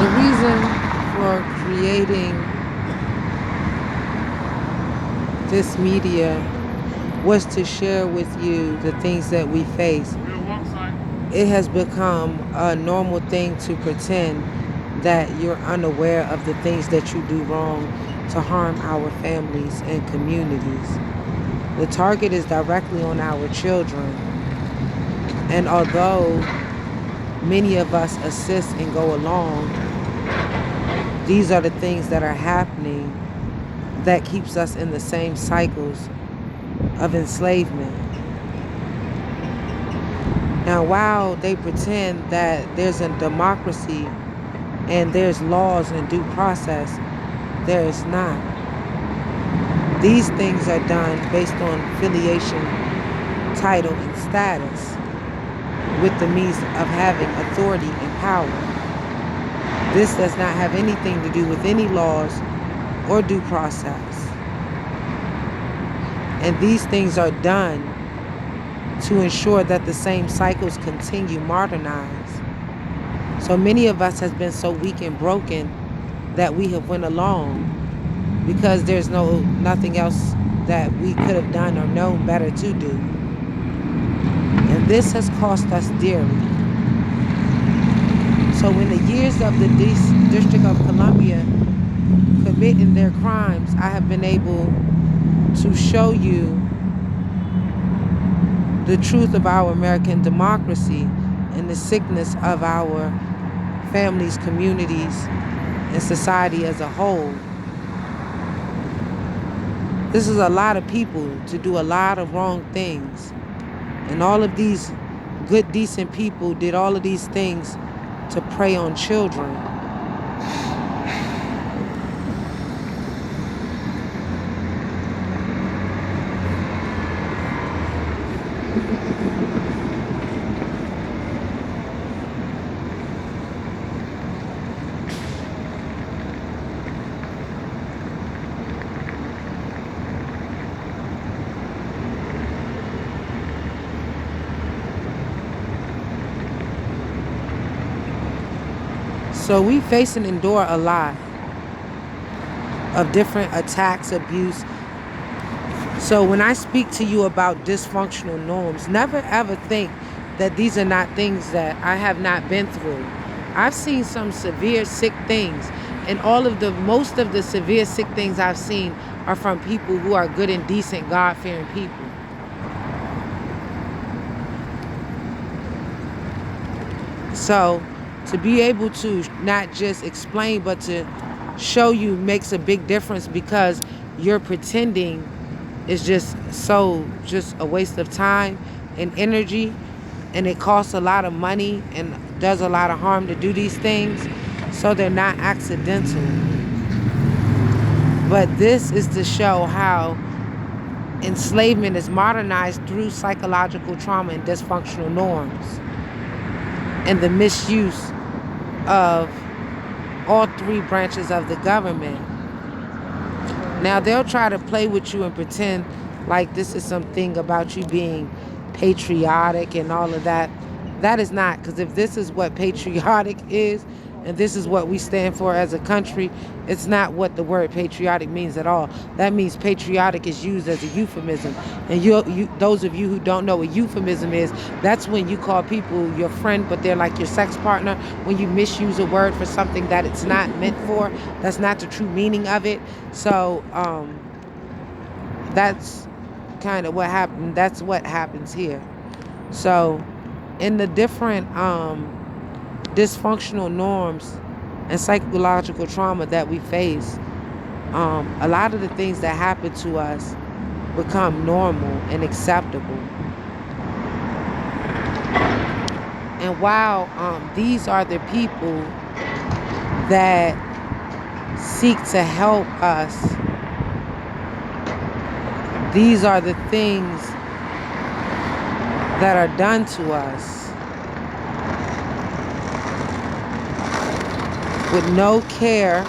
The reason for creating this media was to share with you the things that we face. It has become a normal thing to pretend that you're unaware of the things that you do wrong to harm our families and communities. The target is directly on our children. And although many of us assist and go along, these are the things that are happening that keeps us in the same cycles of enslavement. Now, while they pretend that there's a democracy and there's laws and due process, there is not. These things are done based on affiliation, title, and status, with the means of having authority and power. This does not have anything to do with any laws or due process. And these things are done to ensure that the same cycles continue modernized. So many of us has been so weak and broken that we have went along because there's nothing else that we could have done or known better to do. And this has cost us dearly. So in the years of the District of Columbia committing their crimes, I have been able to show you the truth of our American democracy and the sickness of our families, communities, and society as a whole. This is a lot of people to do a lot of wrong things. And all of these good, decent people did all of these things to prey on children. So we face and endure a lot of different attacks, abuse. So when I speak to you about dysfunctional norms, never ever think that these are not things that I have not been through. I've seen some severe sick things, and most of the severe sick things I've seen are from people who are good and decent, God-fearing people. So to be able to not just explain, but to show you makes a big difference, because you're pretending is just a waste of time and energy, and it costs a lot of money and does a lot of harm to do these things. So they're not accidental. But this is to show how enslavement is modernized through psychological trauma and dysfunctional norms and the misuse of all three branches of the government. Now they'll try to play with you and pretend like this is something about you being patriotic and all of that. That is not, because if this is what patriotic is, and this is what we stand for as a country, it's not what the word patriotic means at all. That means patriotic is used as a euphemism. And those of you who don't know what euphemism is, that's when you call people your friend, but they're like your sex partner. When you misuse a word for something that it's not meant for, that's not the true meaning of it. So that's kind of what happened. That's what happens here. So in the different dysfunctional norms and psychological trauma that we face, a lot of the things that happen to us become normal and acceptable. And while these are the people that seek to help us, these are the things that are done to us with no care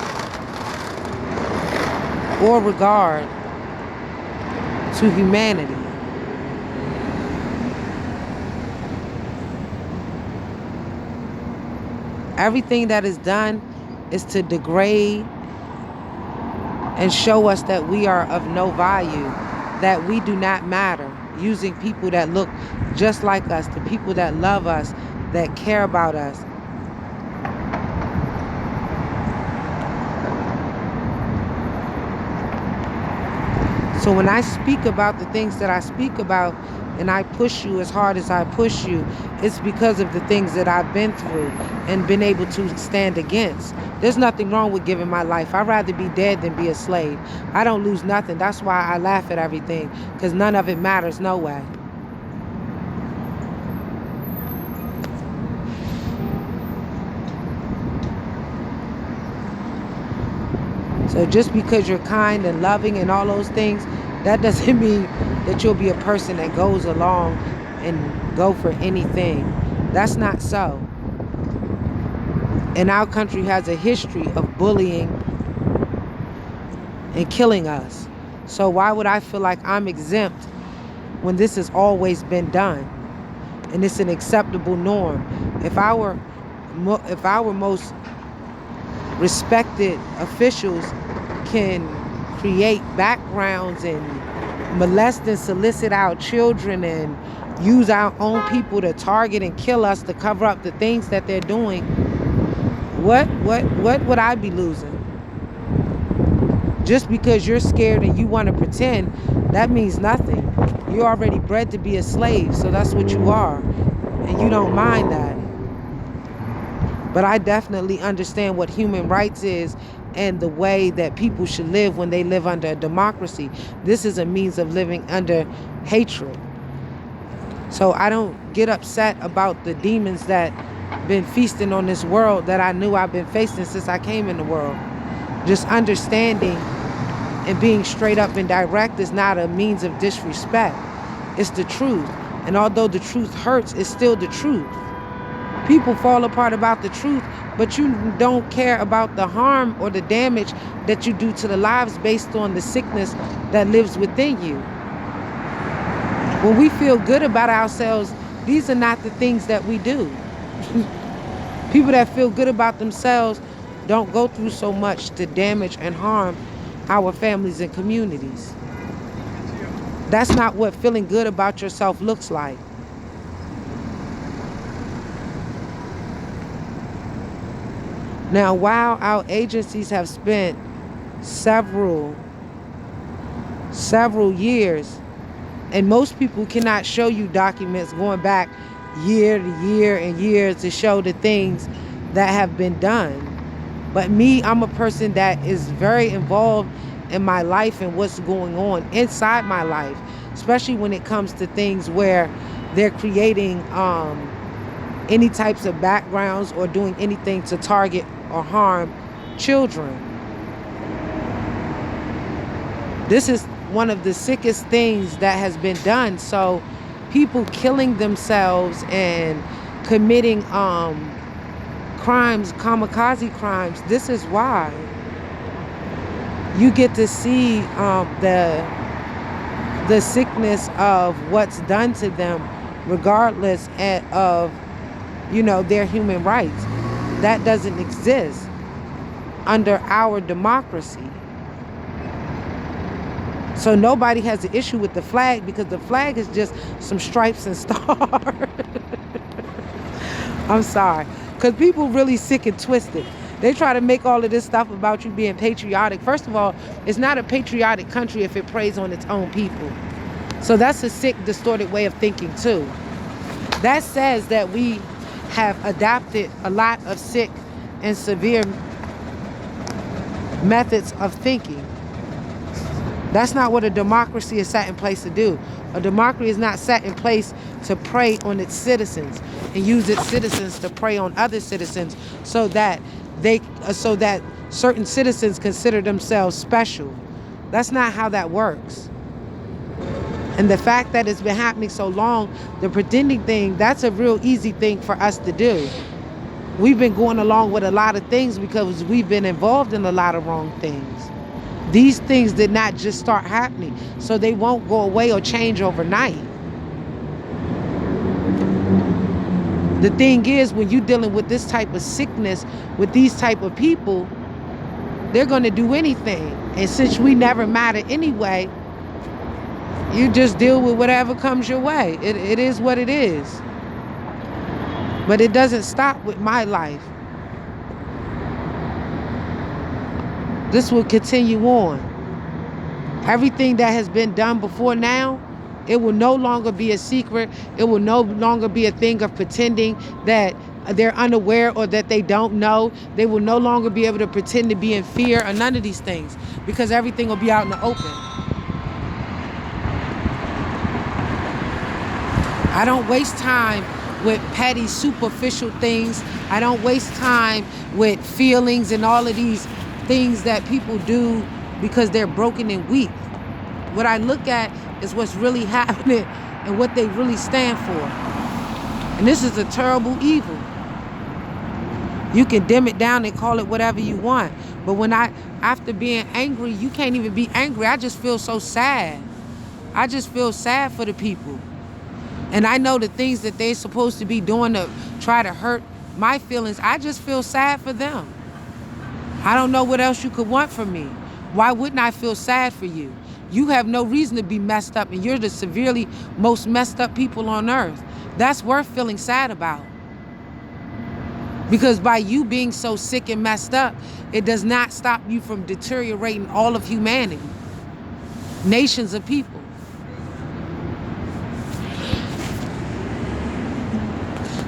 or regard to humanity. Everything that is done is to degrade and show us that we are of no value, that we do not matter, using people that look just like us, the people that love us, that care about us. So when I speak about the things that I speak about, and I push you as hard as I push you, it's because of the things that I've been through and been able to stand against. There's nothing wrong with giving my life. I'd rather be dead than be a slave. I don't lose nothing. That's why I laugh at everything, because none of it matters no way. So just because you're kind and loving and all those things, that doesn't mean that you'll be a person that goes along and go for anything. That's not so. And our country has a history of bullying and killing us. So why would I feel like I'm exempt when this has always been done? And it's an acceptable norm. If our most respected officials can create backgrounds and molest and solicit our children and use our own people to target and kill us to cover up the things that they're doing, what would I be losing? Just because you're scared and you want to pretend, that means nothing. You're already bred to be a slave, so that's what you are, and you don't mind that. But I definitely understand what human rights is and the way that people should live when they live under a democracy. This is a means of living under hatred. So I don't get upset about the demons that been feasting on this world that I knew I've been facing since I came in the world. Just understanding and being straight up and direct is not a means of disrespect. It's the truth. And although the truth hurts, it's still the truth. People fall apart about the truth, but you don't care about the harm or the damage that you do to the lives based on the sickness that lives within you. When we feel good about ourselves, these are not the things that we do. People that feel good about themselves don't go through so much to damage and harm our families and communities. That's not what feeling good about yourself looks like. Now, while our agencies have spent several years, and most people cannot show you documents going back year to year and years to show the things that have been done. But me, I'm a person that is very involved in my life and what's going on inside my life, especially when it comes to things where they're creating any types of backgrounds or doing anything to target or harm children. This is one of the sickest things that has been done. So people killing themselves and committing crimes, kamikaze crimes, this is why. You get to see the sickness of what's done to them, regardless of, their human rights. That doesn't exist under our democracy. So nobody has an issue with the flag, because the flag is just some stripes and stars. I'm sorry, because people really sick and twisted. They try to make all of this stuff about you being patriotic. First of all, it's not a patriotic country if it preys on its own people. So that's a sick, distorted way of thinking too. That says that we have adopted a lot of sick and severe methods of thinking. That's not what a democracy is set in place to do. A democracy is not set in place to prey on its citizens and use its citizens to prey on other citizens so that certain citizens consider themselves special. That's not how that works. And the fact that it's been happening so long, the pretending thing, that's a real easy thing for us to do. We've been going along with a lot of things because we've been involved in a lot of wrong things. These things did not just start happening, so they won't go away or change overnight. The thing is, when you're dealing with this type of sickness, with these type of people, they're going to do anything. And since we never matter anyway, you just deal with whatever comes your way. It is what it is. But it doesn't stop with my life. This will continue on. Everything that has been done before now, it will no longer be a secret. It will no longer be a thing of pretending that they're unaware or that they don't know. They will no longer be able to pretend to be in fear or none of these things, because everything will be out in the open. I don't waste time with petty, superficial things. I don't waste time with feelings and all of these things that people do because they're broken and weak. What I look at is what's really happening and what they really stand for. And this is a terrible evil. You can dim it down and call it whatever you want. But when after being angry, you can't even be angry. I just feel so sad. I just feel sad for the people. And I know the things that they're supposed to be doing to try to hurt my feelings, I just feel sad for them. I don't know what else you could want from me. Why wouldn't I feel sad for you? You have no reason to be messed up, and you're the severely most messed up people on earth. That's worth feeling sad about. Because by you being so sick and messed up, it does not stop you from deteriorating all of humanity. Nations of people.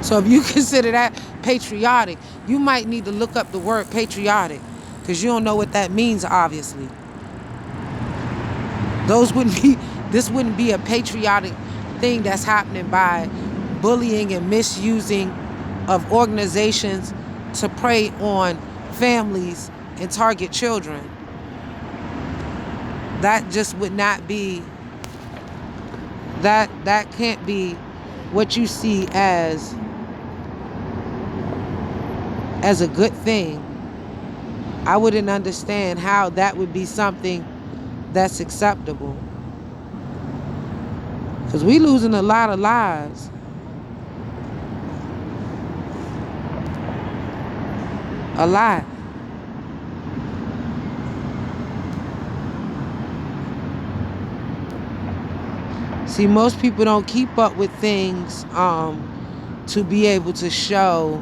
So if you consider that patriotic, you might need to look up the word patriotic, because you don't know what that means, obviously. This wouldn't be a patriotic thing that's happening by bullying and misusing of organizations to prey on families and target children. That just would not be, that can't be what you see as a good thing. I wouldn't understand how that would be something that's acceptable. Because we losing a lot of lives. A lot. See, most people don't keep up with things to be able to show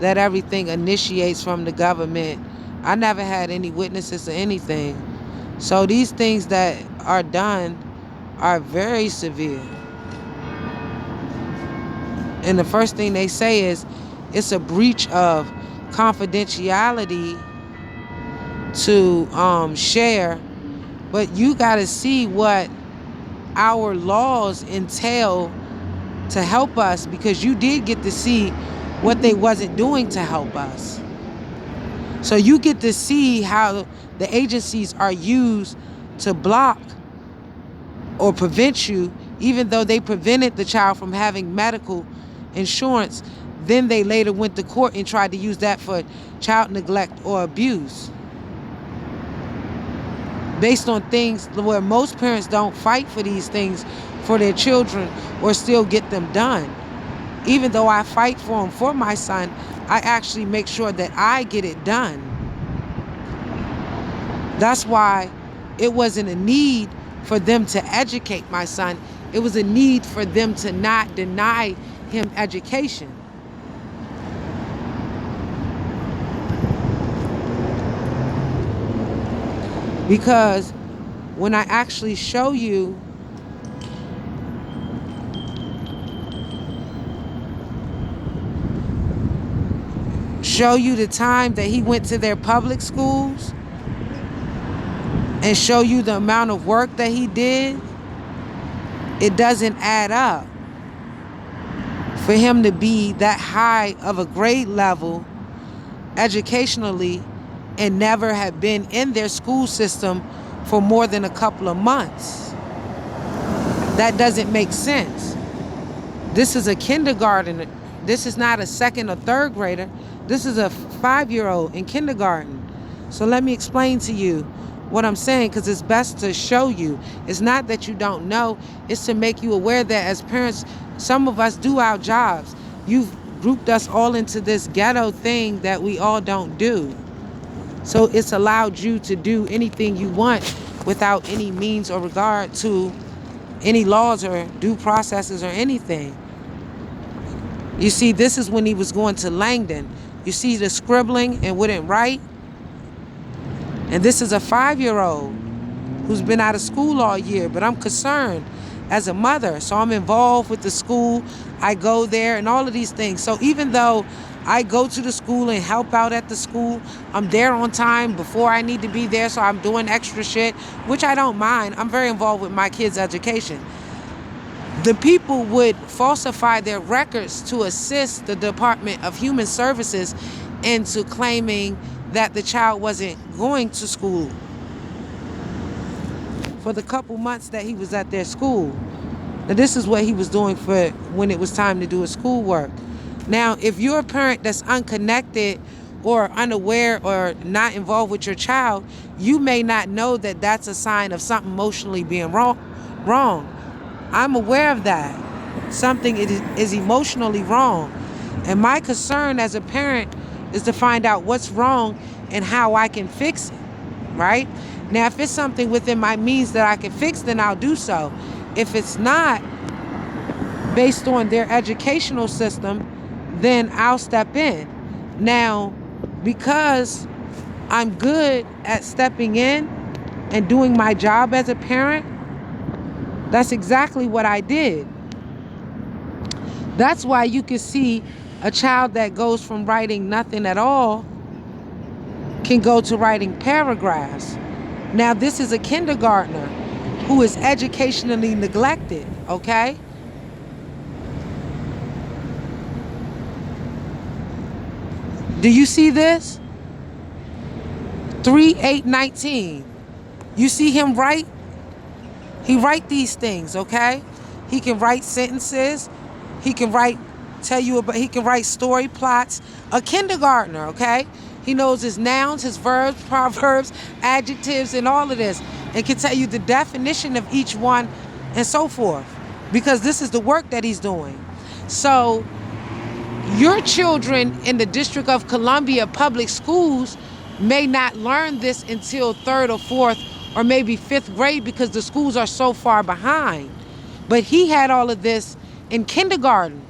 that everything initiates from the government. I never had any witnesses or anything. So these things that are done are very severe. And the first thing they say is it's a breach of confidentiality to share. But you got to see what our laws entail to help us, because you did get to see what they wasn't doing to help us. So you get to see how the agencies are used to block or prevent you, even though they prevented the child from having medical insurance. Then they later went to court and tried to use that for child neglect or abuse. Based on things where most parents don't fight for these things for their children or still get them done. Even though I fight for them for my son, I actually make sure that I get it done. That's why it wasn't a need for them to educate my son. It was a need for them to not deny him education. Because when I actually show you the time that he went to their public schools and show you the amount of work that he did, it doesn't add up for him to be that high of a grade level educationally and never have been in their school system for more than a couple of months. That doesn't make sense. This is a kindergarten. This is not a second or third grader. This is a 5-year-old in kindergarten. So let me explain to you what I'm saying, because it's best to show you. It's not that you don't know. It's to make you aware that as parents, some of us do our jobs. You've grouped us all into this ghetto thing that we all don't do. So it's allowed you to do anything you want without any means or regard to any laws or due processes or anything. You see, this is when he was going to Langdon. You see the scribbling and wouldn't write? And this is a 5-year-old who's been out of school all year, but I'm concerned as a mother. So I'm involved with the school. I go there and all of these things. So even though I go to the school and help out at the school, I'm there on time before I need to be there, so I'm doing extra shit, which I don't mind. I'm very involved with my kids' education. The people would falsify their records to assist the Department of Human Services into claiming that the child wasn't going to school for the couple months that he was at their school. Now, this is what he was doing for when it was time to do his schoolwork. Now, if you're a parent that's unconnected or unaware or not involved with your child, you may not know that that's a sign of something emotionally being wrong. I'm aware of that. Something is emotionally wrong. And my concern as a parent is to find out what's wrong and how I can fix it, right? Now, if it's something within my means that I can fix, then I'll do so. If it's not based on their educational system, then I'll step in. Now, because I'm good at stepping in and doing my job as a parent, that's exactly what I did. That's why you can see a child that goes from writing nothing at all can go to writing paragraphs. Now, this is a kindergartner who is educationally neglected, okay? Do you see this? 3-8-19. You see him write? He write these things, okay? He can write sentences. He can write, he can write story plots. A kindergartner, okay? He knows his nouns, his verbs, proverbs, adjectives, and all of this. And can tell you the definition of each one and so forth. Because this is the work that he's doing. So your children in the District of Columbia public schools may not learn this until 3rd or 4th or maybe 5th grade because the schools are so far behind. But he had all of this in kindergarten.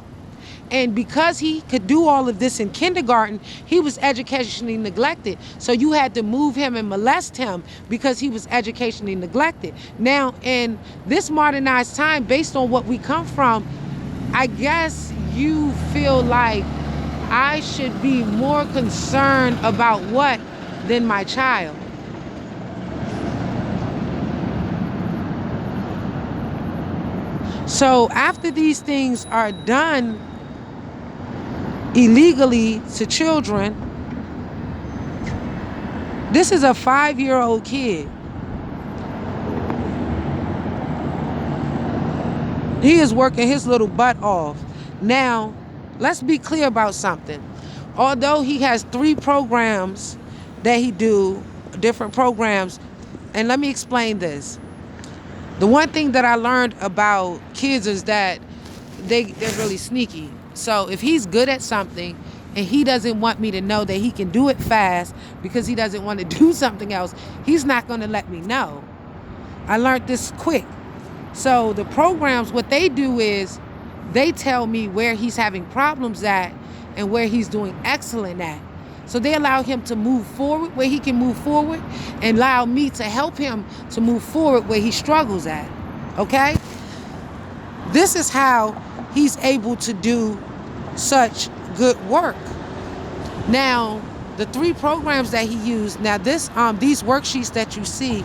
And because he could do all of this in kindergarten, he was educationally neglected. So you had to move him and molest him because he was educationally neglected. Now, in this modernized time, based on what we come from, I guess you feel like I should be more concerned about what than my child. So after these things are done illegally to children, this is a 5-year-old kid. He is working his little butt off. Now, let's be clear about something. Although he has 3 programs that he do, different programs, and let me explain this. The one thing that I learned about kids is that they're really sneaky. So if he's good at something and he doesn't want me to know that he can do it fast because he doesn't want to do something else, he's not going to let me know. I learned this quick. So the programs, what they do is they tell me where he's having problems at and where he's doing excellent at. So they allow him to move forward where he can move forward and allow me to help him to move forward where he struggles at. Okay? This is how he's able to do such good work. Now, the 3 programs that he used, now this these worksheets that you see,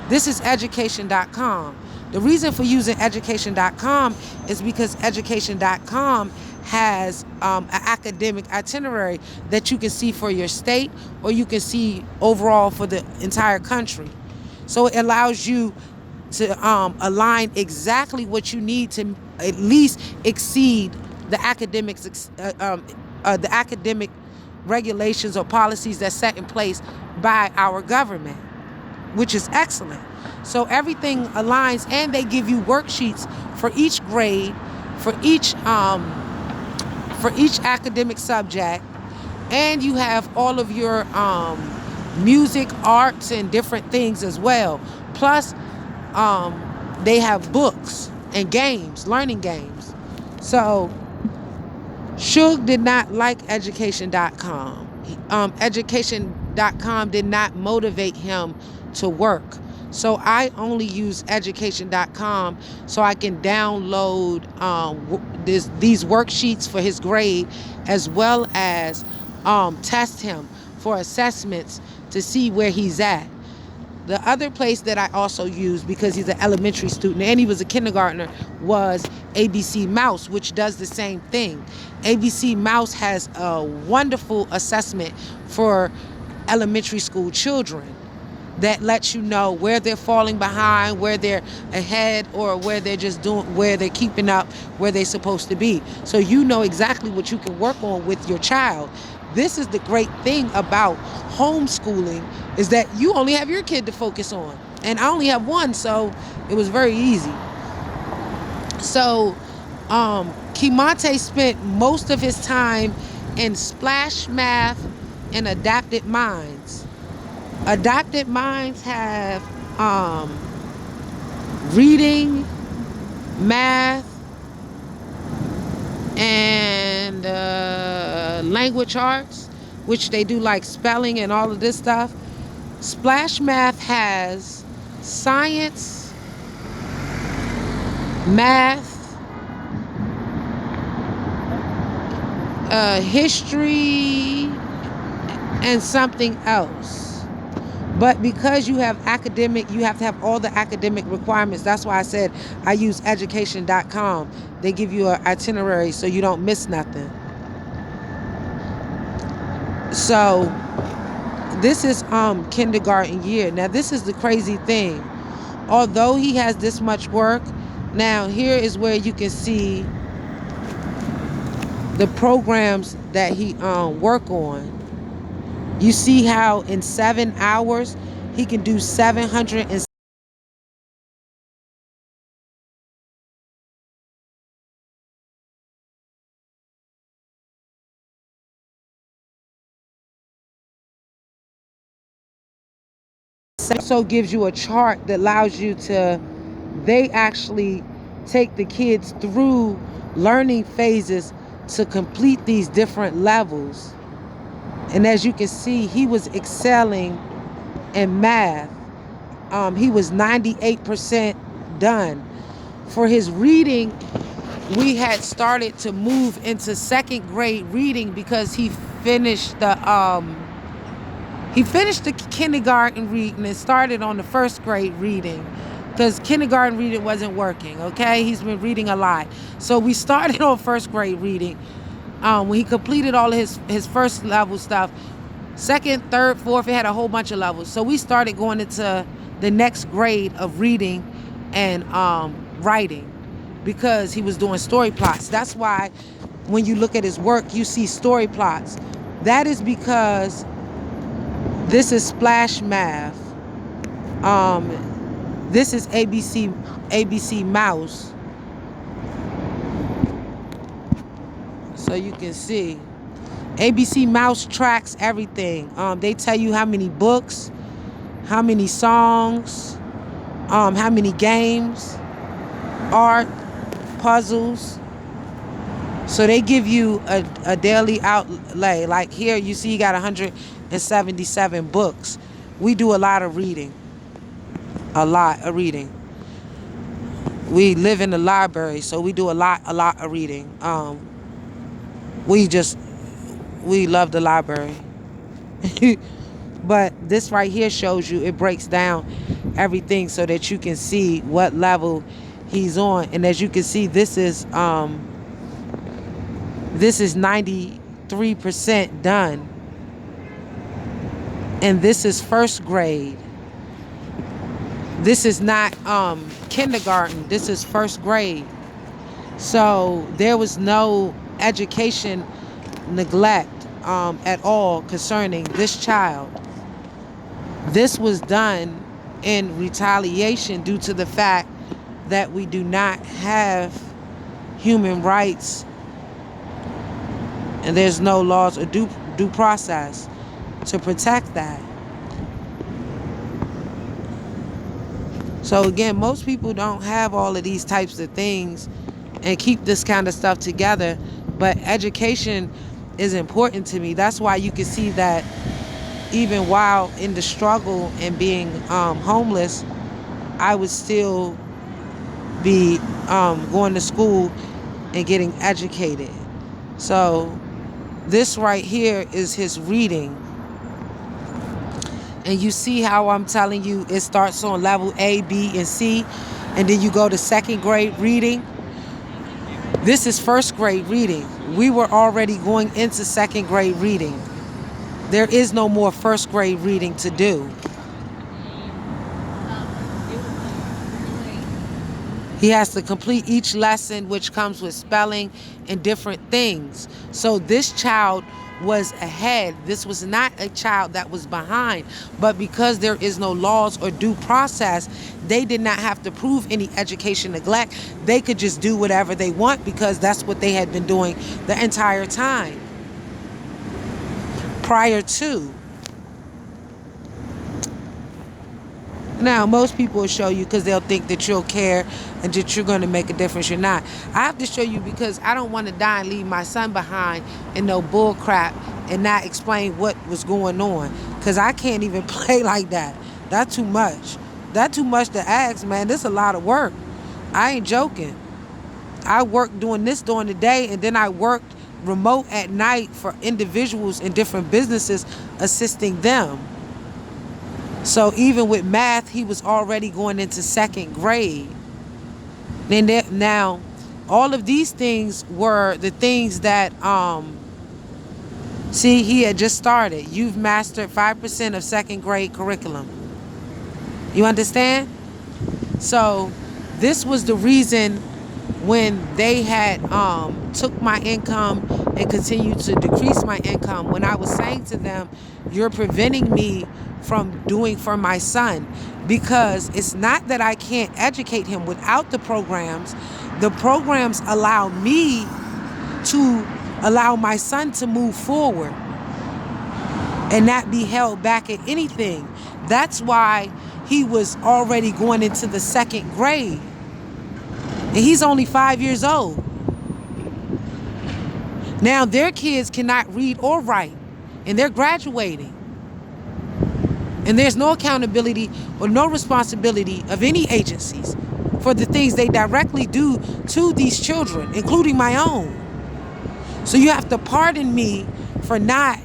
this is education.com. The reason for using education.com is because education.com has an academic itinerary that you can see for your state or you can see overall for the entire country. So it allows you to align exactly what you need to at least exceed the academic regulations or policies that's set in place by our government, which is excellent. So everything aligns, and they give you worksheets for each grade, for each for each academic subject, and you have all of your music, arts, and different things as well. Plus, they have books and games, learning games. So Suge did not like education.com. Education.com did not motivate him to work. So I only use education.com so I can download these worksheets for his grade, as well as test him for assessments to see where he's at. The other place that I also used, because he's an elementary student and he was a kindergartner, was ABC Mouse, which does the same thing. ABC Mouse has a wonderful assessment for elementary school children that lets you know where they're falling behind, where they're ahead, or where they're just doing, where they're keeping up where they're supposed to be. So you know exactly what you can work on with your child. This is the great thing about homeschooling, is that you only have your kid to focus on. And I only have one, so it was very easy. So Kemontay spent most of his time in Splash Math and Adapted Minds. Adapted Minds have reading, math, and language arts, which they do like spelling and all of this stuff. Splash Math has science, math, history, and something else. But because you have academic, you have to have all the academic requirements. That's why I said I use education.com. They give you an itinerary so you don't miss nothing. So this is kindergarten year. Now this is the crazy thing. Although he has this much work, now here is where you can see the programs that he work on. You see how in 7 hours he can do 700 and also gives you a chart that allows you to, they actually take the kids through learning phases to complete these different levels. And as you can see, he was excelling in math. He was 98% done. For his reading, we had started to move into second grade reading because he finished the kindergarten reading and started on the first grade reading, because kindergarten reading wasn't working. Okay, he's been reading a lot, so we started on first grade reading. When he completed all of his first level stuff, second, third, fourth, it had a whole bunch of levels. So we started going into the next grade of reading and writing, because he was doing story plots. That's why when you look at his work, you see story plots. That is because this is Splash Math. This is ABC Mouse. So you can see ABC Mouse tracks everything. They tell you how many books, how many songs, how many games, art, puzzles. So they give you a daily outlay. Like here you see you got 177 books. We do a lot of reading. A lot of reading. We live in the library, so we do a lot of reading. We love the library. But this right here shows you, it breaks down everything so that you can see what level he's on. And as you can see, this is 93% done. And this is first grade. This is not kindergarten. This is first grade. So there was no education neglect at all concerning this child. This was done in retaliation due to the fact that we do not have human rights And there's no laws or due process to protect that. So again, most people don't have all of these types of things and keep this kind of stuff together. But education is important to me. That's why you can see that even while in the struggle and being homeless, I would still be going to school and getting educated. So this right here is his reading. And you see how I'm telling you it starts on level A, B, and C, and then you go to second grade reading. This is first grade reading. We were already going into second grade reading. There is no more first grade reading to do. He has to complete each lesson, which comes with spelling and different things. So this child was ahead. This was not a child that was behind. But because there is no laws or due process, they did not have to prove any education neglect. They could just do whatever they want because that's what they had been doing the entire time prior to. Now, most people will show you because they'll think that you'll care and that you're going to make a difference. You're not. I have to show you because I don't want to die and leave my son behind in no bull crap and not explain what was going on. Because I can't even play like that. That's too much. That's too much to ask, man. This is a lot of work. I ain't joking. I worked doing this during the day, and then I worked remote at night for individuals in different businesses, assisting them. So even with math, he was already going into second grade. Now, all of these things were the things that, see, he had just started. You've mastered 5% of second grade curriculum. You understand? So this was the reason when they had took my income and continued to decrease my income, when I was saying to them, you're preventing me from doing for my son, because it's not that I can't educate him without the programs. The programs allow me to allow my son to move forward and not be held back at anything. That's why he was already going into the second grade. And he's only 5 years old. Now their kids cannot read or write, and they're graduating. And there's no accountability or no responsibility of any agencies for the things they directly do to these children, including my own. So you have to pardon me for not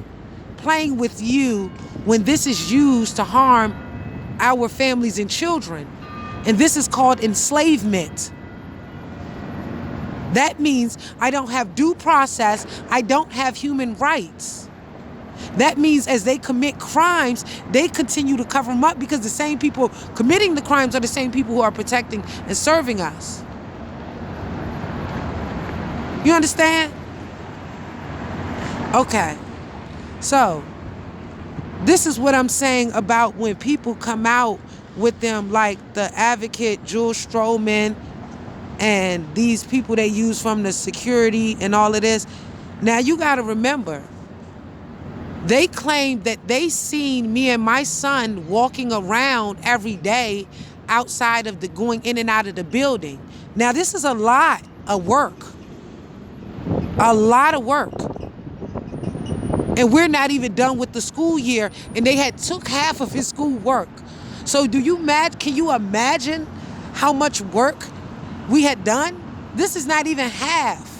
playing with you when this is used to harm our families and children. And this is called enslavement. That means I don't have due process. I don't have human rights. That means as they commit crimes, they continue to cover them up because the same people committing the crimes are the same people who are protecting and serving us. You understand? Okay. So, this is what I'm saying about when people come out with them like the advocate Jules Stroman and these people they use from the security and all of this. Now, you got to remember, they claim that they seen me and my son walking around every day outside of the going in and out of the building. Now, this is a lot of work. A lot of work. And we're not even done with the school year, and they had took half of his school work. So can you imagine how much work we had done? This is not even half.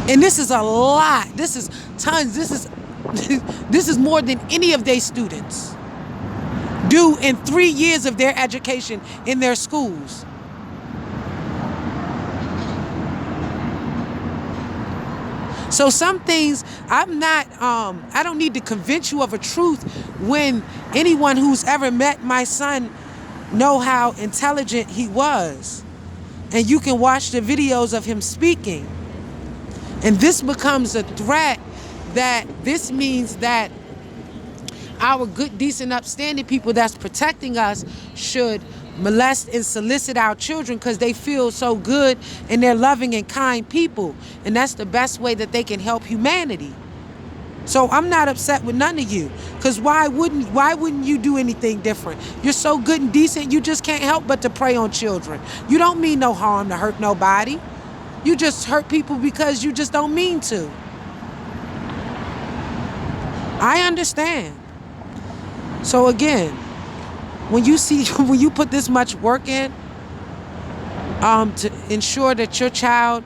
And this is a lot. This is tons. This is more than any of their students do in 3 years of their education in their schools. So some things I don't need to convince you of a truth when anyone who's ever met my son know how intelligent he was. And you can watch the videos of him speaking. And this becomes a threat that this means that our good, decent, upstanding people that's protecting us should molest and solicit our children because they feel so good and they're loving and kind people. And that's the best way that they can help humanity. So I'm not upset with none of you, because why wouldn't you do anything different? You're so good and decent, you just can't help but to prey on children. You don't mean no harm to hurt nobody. You just hurt people because you just don't mean to. I understand. So again, when you put this much work in to ensure that your child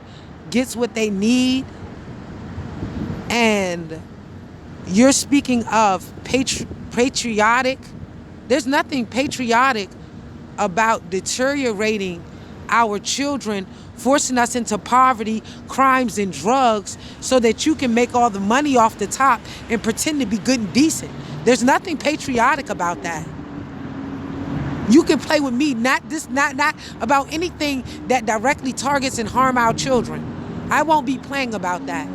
gets what they need, and you're speaking of patriotic, there's nothing patriotic about deteriorating our children, forcing us into poverty, crimes, and drugs so that you can make all the money off the top and pretend to be good and decent. There's nothing patriotic about that. You can play with me, not about anything that directly targets and harm our children. I won't be playing about that.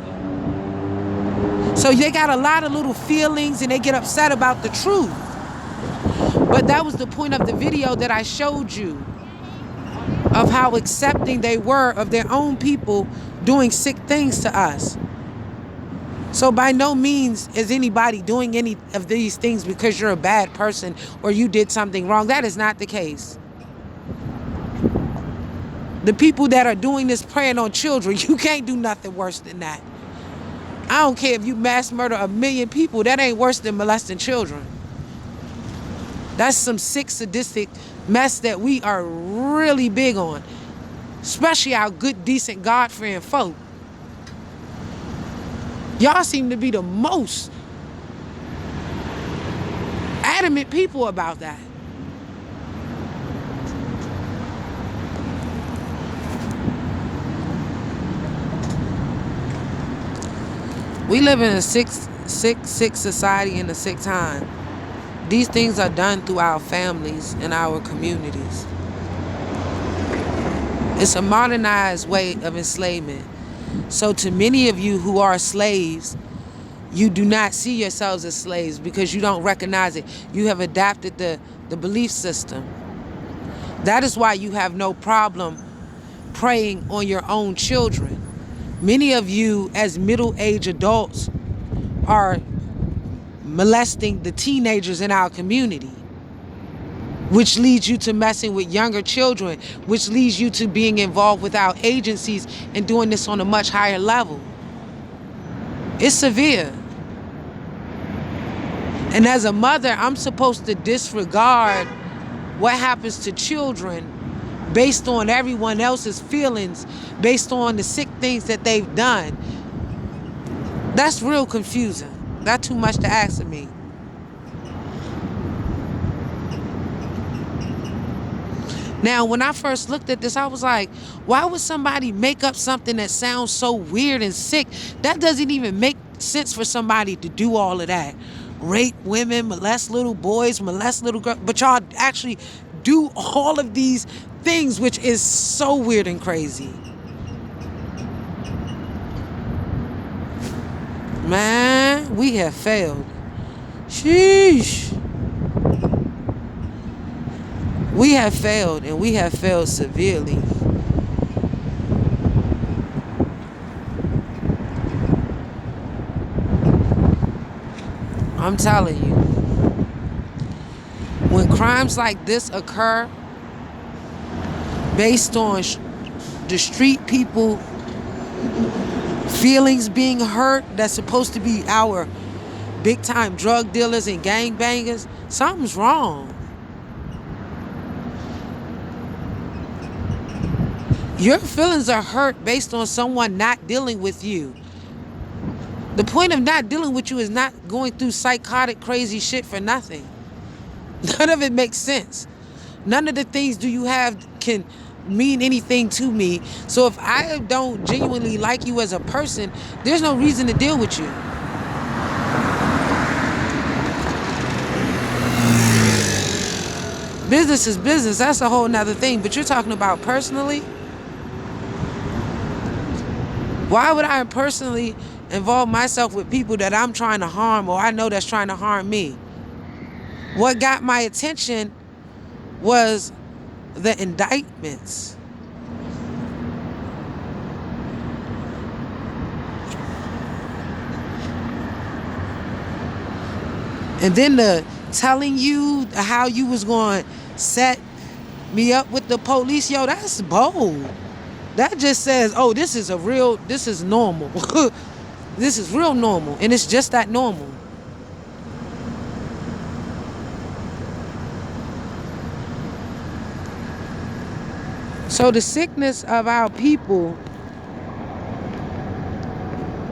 So they got a lot of little feelings and they get upset about the truth. But that was the point of the video that I showed you, of how accepting they were of their own people doing sick things to us. So by no means is anybody doing any of these things because you're a bad person or you did something wrong. That is not the case. The people that are doing this preying on children, you can't do nothing worse than that. I don't care if you mass murder 1 million people, that ain't worse than molesting children. That's some sick, sadistic mess that we are really big on, especially our good, decent, God-fearing folk. Y'all seem to be the most adamant people about that. We live in a sick society in a sick time. These things are done through our families and our communities. It's a modernized way of enslavement. So to many of you who are slaves, you do not see yourselves as slaves because you don't recognize it. You have adapted the belief system. That is why you have no problem preying on your own children. Many of you as middle-aged adults are molesting the teenagers in our community, which leads you to messing with younger children, which leads you to being involved with our agencies and doing this on a much higher level. It's severe. And as a mother, I'm supposed to disregard what happens to children based on everyone else's feelings, based on the sick things that they've done. That's real confusing. Not too much to ask of me. Now, when I first looked at this, I was like, why would somebody make up something that sounds so weird and sick? That doesn't even make sense for somebody to do all of that. Rape women, molest little boys, molest little girls. But y'all actually do all of these things, which is so weird and crazy. Man, we have failed. Sheesh. We have failed, and we have failed severely. I'm telling you, when crimes like this occur based on the street people feelings being hurt, that's supposed to be our big time drug dealers and gangbangers, something's wrong. Your feelings are hurt based on someone not dealing with you. The point of not dealing with you is not going through psychotic, crazy shit for nothing. None of it makes sense. None of the things do you have can mean anything to me. So if I don't genuinely like you as a person, there's no reason to deal with you. Business is business. That's a whole nother thing. But you're talking about personally? Why would I personally involve myself with people that I'm trying to harm or I know that's trying to harm me? What got my attention was the indictments. And then the telling you how you was going to set me up with the police, yo, that's bold. That just says, oh, this is normal. This is real normal, and it's just that normal. So the sickness of our people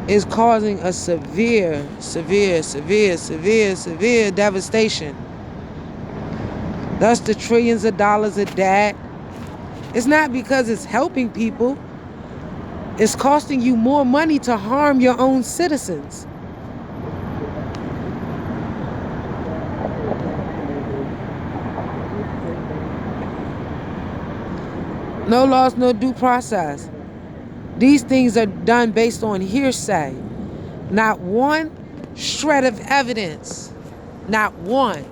is causing a severe devastation. Thus the trillions of dollars of debt. It's not because it's helping people. It's costing you more money to harm your own citizens. No laws, no due process. These things are done based on hearsay. Not one shred of evidence. Not one.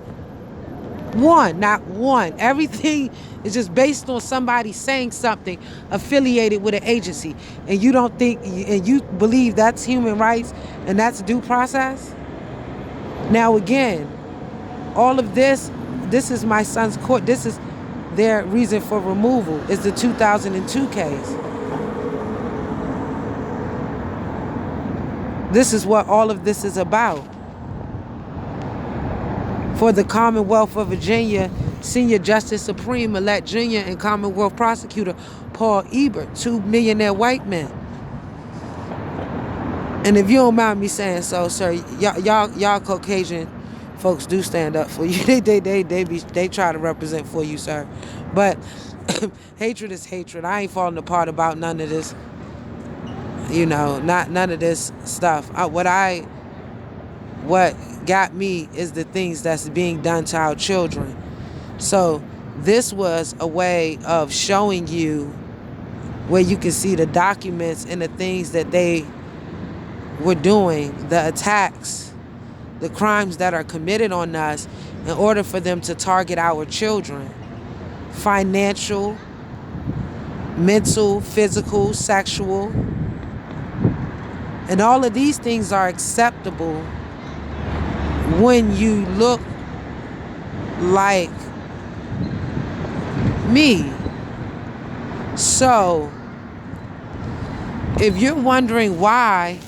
Not one. Everything is just based on somebody saying something affiliated with an agency. And you don't think, and you believe that's human rights and that's due process? Now again, all of this is my son's court. This is their reason for removal, is the 2002 case. This is what all of this is about. For the Commonwealth of Virginia, Senior Justice Supreme Millette Jr. and Commonwealth Prosecutor Paul Ebert, 2 millionaire white men. And if you don't mind me saying so, sir, y'all Caucasian folks do stand up for you. They try to represent for you, sir. But hatred is hatred. I ain't falling apart about none of this. You know, none of this stuff. What got me is the things that's being done to our children. So this was a way of showing you where you can see the documents and the things that they were doing, the attacks, the crimes that are committed on us in order for them to target our children. Financial, mental, physical, sexual. And all of these things are acceptable when you look like me. So, if you're wondering why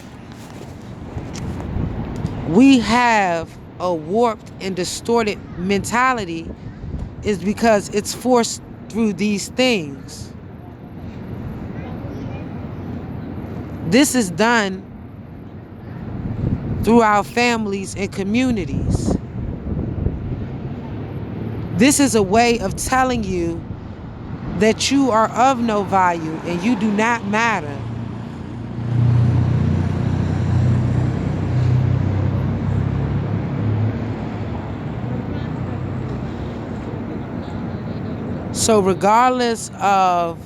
we have a warped and distorted mentality, is because it's forced through these things. This is done through our families and communities. This is a way of telling you that you are of no value and you do not matter. So regardless of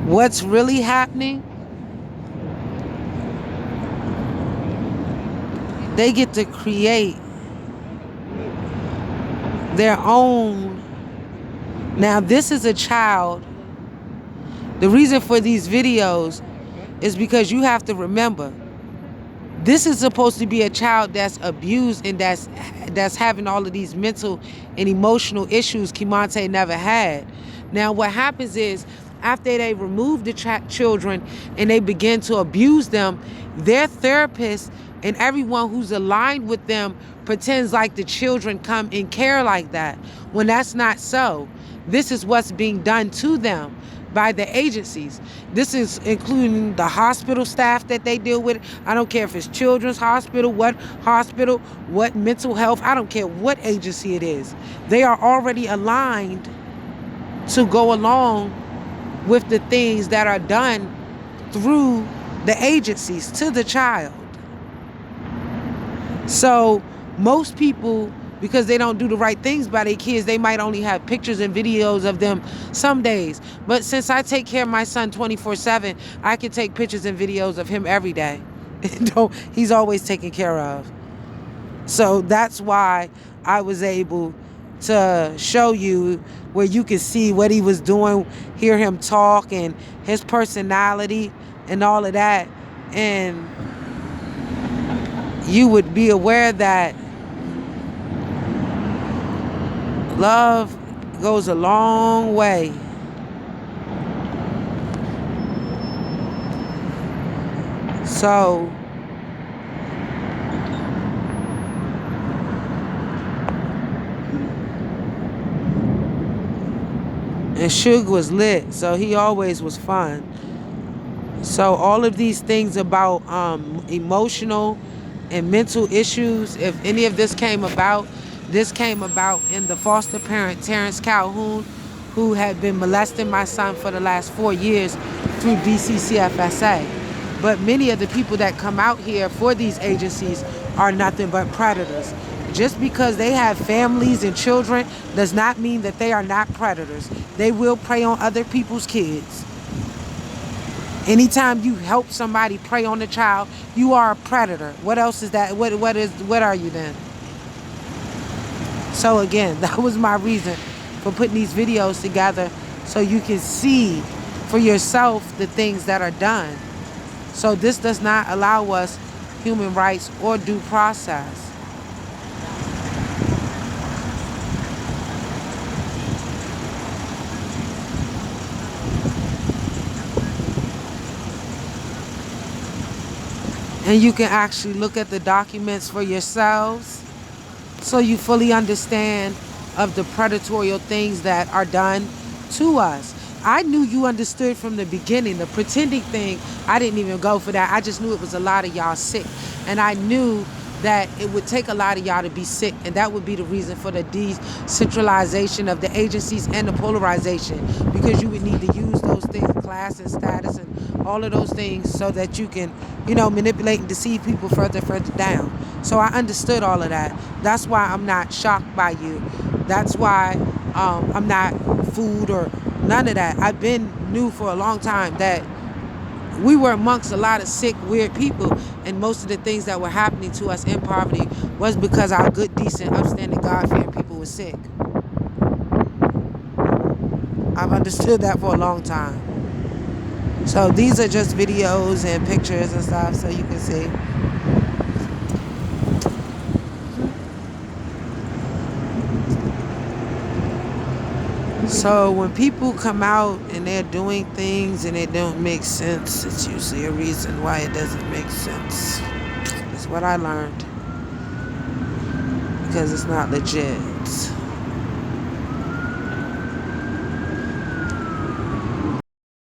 what's really happening, they get to create their own. Now, this is a child. The reason for these videos is because you have to remember, this is supposed to be a child that's abused and that's having all of these mental and emotional issues Kemontay never had. Now, what happens is, after they remove the children and they begin to abuse them, their therapists and everyone who's aligned with them pretends like the children come and care like that, when that's not so. This is what's being done to them by the agencies. This is including the hospital staff that they deal with. I don't care if it's children's hospital, what mental health, I don't care what agency it is. They are already aligned to go along with the things that are done through the agencies to the child. So most people, because they don't do the right things by their kids, they might only have pictures and videos of them some days. But since I take care of my son 24/7, I can take pictures and videos of him every day. He's always taken care of. So that's why I was able to show you where you can see what he was doing, hear him talk and his personality and all of that. And you would be aware that love goes a long way. So and Suge was lit, so he always was fun. So all of these things about emotional and mental issues, if any of this came about in the foster parent Terrence Calhoun, who had been molesting my son for the last 4 years through DC CFSA. But many of the people that come out here for these agencies are nothing but predators. Just because they have families and children does not mean that they are not predators. They will prey on other people's kids. Anytime you help somebody prey on a child, you are a predator. What else is that? What are you then? So again, that was my reason for putting these videos together, so you can see for yourself the things that are done. So this does not allow us human rights or due process. And you can actually look at the documents for yourselves so you fully understand of the predatory things that are done to us. I knew you understood from the beginning. The pretending thing, I didn't even go for that. I just knew it was a lot of y'all sick. And I knew that it would take a lot of y'all to be sick, and that would be the reason for the decentralization of the agencies and the polarization, because you would need to use those things, class and status and all of those things, so that you can, manipulate and deceive people further down. So I understood all of that. That's why I'm not shocked by you. That's why I'm not fooled or none of that. I've been knew for a long time that we were amongst a lot of sick, weird people, and most of the things that were happening to us in poverty was because our good, decent, upstanding, God-fearing people were sick. I've understood that for a long time. So these are just videos and pictures and stuff, so you can see. So when people come out and they're doing things and it don't make sense, it's usually a reason why it doesn't make sense. That's what I learned. Because it's not legit.